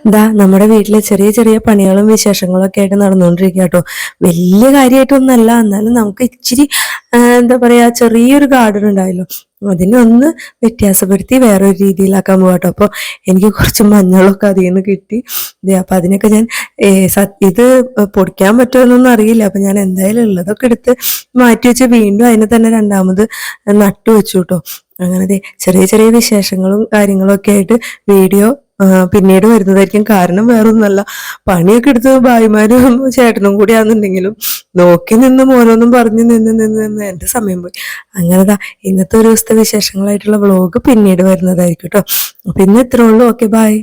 ഇതാ നമ്മുടെ വീട്ടിലെ ചെറിയ ചെറിയ പണികളും വിശേഷങ്ങളും ഒക്കെ ആയിട്ട് നടന്നുകൊണ്ടിരിക്കുക കേട്ടോ. വലിയ കാര്യമായിട്ടൊന്നല്ല, എന്നാലും നമുക്ക് ഇച്ചിരി എന്താ പറയാ, ചെറിയൊരു ഗാർഡൻ ഉണ്ടായല്ലോ, അതിനൊന്ന് വ്യത്യാസപ്പെടുത്തി വേറൊരു രീതിയിലാക്കാൻ പോകട്ടോ. അപ്പോൾ എനിക്ക് കുറച്ച് മഞ്ഞളൊക്കെ അതിൽ നിന്ന് കിട്ടി. അപ്പൊ അതിനൊക്കെ ഞാൻ ഇത് പൊടിക്കാൻ പറ്റുമെന്നൊന്നും അറിയില്ല. അപ്പൊ ഞാൻ എന്തായാലും ഉള്ളതൊക്കെ എടുത്ത് മാറ്റി വെച്ച് വീണ്ടും അതിനെ തന്നെ രണ്ടാമത് നട്ടു വെച്ചു കേട്ടോ. അങ്ങനെ ചെറിയ ചെറിയ വിശേഷങ്ങളും കാര്യങ്ങളും ഒക്കെ ആയിട്ട് വീഡിയോ പിന്നീട് വരുന്നതായിരിക്കും. കാരണം വേറൊന്നുമല്ല, പണിയൊക്കെ എടുത്ത് ഭായിമാരും ചേട്ടനും കൂടി ആണെന്നുണ്ടെങ്കിലും നോക്കി നിന്ന് മോനൊന്നും പറഞ്ഞു നിന്ന് എന്റെ സമയം പോയി. അങ്ങനെതാ ഇന്നത്തെ ഒരു ദിവസത്തെ വിശേഷങ്ങളായിട്ടുള്ള വ്ളോഗ് പിന്നീട് വരുന്നതായിരിക്കും കേട്ടോ. പിന്നെ ഇത്രേ ഉള്ളൂ. Okay, by.